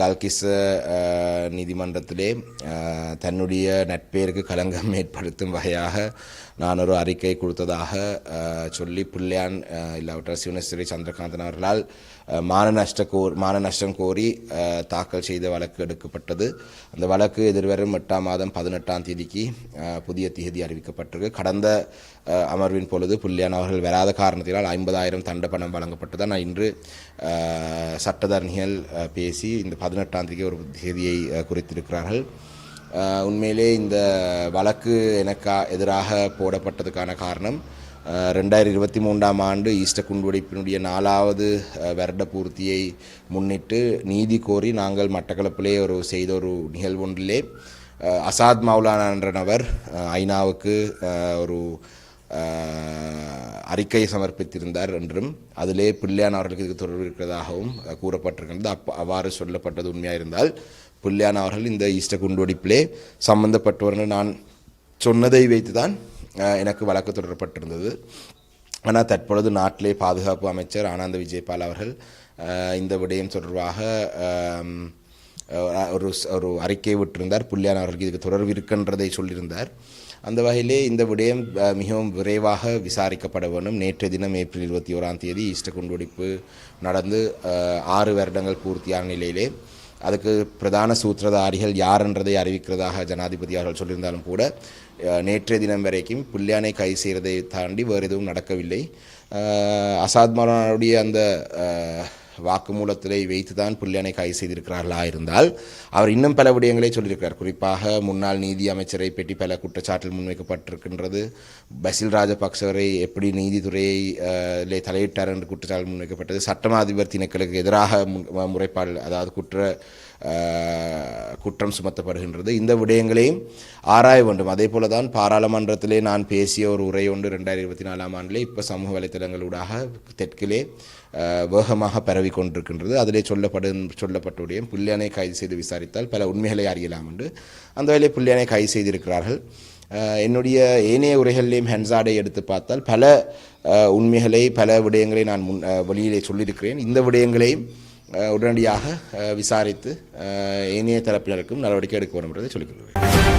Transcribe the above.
கல்கிஸ் நீதிமன்றத்திலே தன்னுடைய நட்பேருக்கு களங்கம் ஏற்படுத்தும் வகையாக நான் ஒரு அறிக்கை கொடுத்ததாக சொல்லி பிள்ளையான் இல்லாவிட்டால் சிவனேஸ்வரி சந்திரகாந்தன் அவர்களால் மான நஷ்டம் கோரி தாக்கல் செய்த வழக்கு எடுக்கப்பட்டது. அந்த வழக்கு எதிர்வரும் 8ஆம் மாதம் 18ஆம் தேதிக்கு புதிய தேதி அறிவிக்கப்பட்டிருக்கு. கடந்த அமர்வின் பொழுது புள்ளியான் அவர்கள் வராத காரணத்தினால் 50,000 தண்ட பணம் வழங்கப்பட்டது. நான் இன்று சட்டத்தரணிகள் பேசி இந்த 18ஆம் தேதிக்கு ஒரு தேதியை குறித்திருக்கிறார்கள். உண்மையிலே இந்த வழக்கு எனக்கு எதிராக போடப்பட்டதுக்கான காரணம் 2023ஆம் ஆண்டு ஈஸ்டர் குண்டுவெடிப்பினுடைய 4வது வருட பூர்த்தியை முன்னிட்டு நீதி கோரி நாங்கள் மட்டக்களப்பிலே செய்த ஒரு நிகழ்வு ஒன்றிலே அசாத் மௌலானா என்ற நபர் ஐநாவுக்கு ஒரு அறிக்கை சமர்ப்பித்திருந்தார் என்றும் அதிலே பிள்ளையான் அவர்களுக்கு இதுக்கு தொடர்பு இருக்கிறதாகவும் கூறப்பட்டிருக்கிறது. அவ்வாறு சொல்லப்பட்டது உண்மையாக இருந்தால் பிள்ளையான் அவர்கள் இந்த ஈஸ்டர் குண்டுவெடிப்பிலே சம்பந்தப்பட்டவர்கள் நான் சொன்னதை வைத்துதான் எனக்கு வழக்கு தொடரப்பட்டிருந்தது. ஆனால் தற்பொழுது நாட்டிலே பாதுகாப்பு அமைச்சர் ஆனந்த விஜயபால் அவர்கள் இந்த விடயம் தொடர்பாக ஒரு அறிக்கை விட்டிருந்தார். புள்ளியான் அவர்களுக்கு இதுக்கு தொடர்பு இருக்கின்றதை சொல்லியிருந்தார். அந்த வகையிலே இந்த விடயம் மிகவும் விரைவாக விசாரிக்கப்பட வேண்டும். நேற்றைய தினம் ஏப்ரல் 21ஆம் தேதி ஈஸ்டர் குண்டுவெடிப்பு நடந்து 6 வருடங்கள் பூர்த்தியான நிலையிலே அதுக்கு பிரதான சூத்திரதாரிகள் யார் என்றதை அறிவிக்கிறதாக ஜனாதிபதி அவர்கள் சொல்லியிருந்தாலும் கூட நேற்றைய தினம் வரைக்கும் புள்ளியானை கை செய்கிறதை தாண்டி வேறு எதுவும் நடக்கவில்லை. அசாத் மௌலானாவுடைய அந்த வாக்குமூலத்திலே வைத்துதான் புள்ளியானை கைது செய்திருக்கிறார்களா இருந்தால் அவர் இன்னும் பல விடயங்களை சொல்லியிருக்கிறார். குறிப்பாக முன்னாள் நீதி அமைச்சரை பற்றி பல குற்றச்சாட்டில் முன்வைக்கப்பட்டிருக்கின்றது. பசில் ராஜபக்சவரை எப்படி நீதித்துறையை தலையிட்டார் என்று குற்றச்சாட்டு முன்வைக்கப்பட்டது. சட்டமா அதிபர் திணைக்களுக்கு எதிராக முறைப்பாடு அதாவது குற்றம் சுமத்தப்படுகின்றது. இந்த விடயங்களையும் ஆராய வேண்டும். அதே போல தான் பாராளுமன்றத்திலே நான் பேசிய ஒரு உரை ஒன்று 2024ஆம் ஆண்டிலே இப்போ சமூக வலைத்தளங்களூடாக தெற்கிலே வேகமாக பரவி கொண்டிருக்கின்றது. அதிலே சொல்லப்பட்ட விடயம் புள்ளியானை கைது செய்து விசாரித்தால் பல உண்மைகளை அறியலாம் என்று அந்த வேலை புள்ளியானை கைது செய்திருக்கிறார்கள். என்னுடைய ஏனைய உரைகளிலேயும் ஹென்சாடை எடுத்து பார்த்தால் பல உண்மைகளை பல விடயங்களை நான் வெளியிலே சொல்லியிருக்கிறேன். இந்த விடயங்களையும் உடனடியாக விசாரித்து ஏனைய தரப்பினருக்கும் நடவடிக்கை எடுக்க வேண்டும் என்பதை சொல்லிக் கொள்கிறேன்.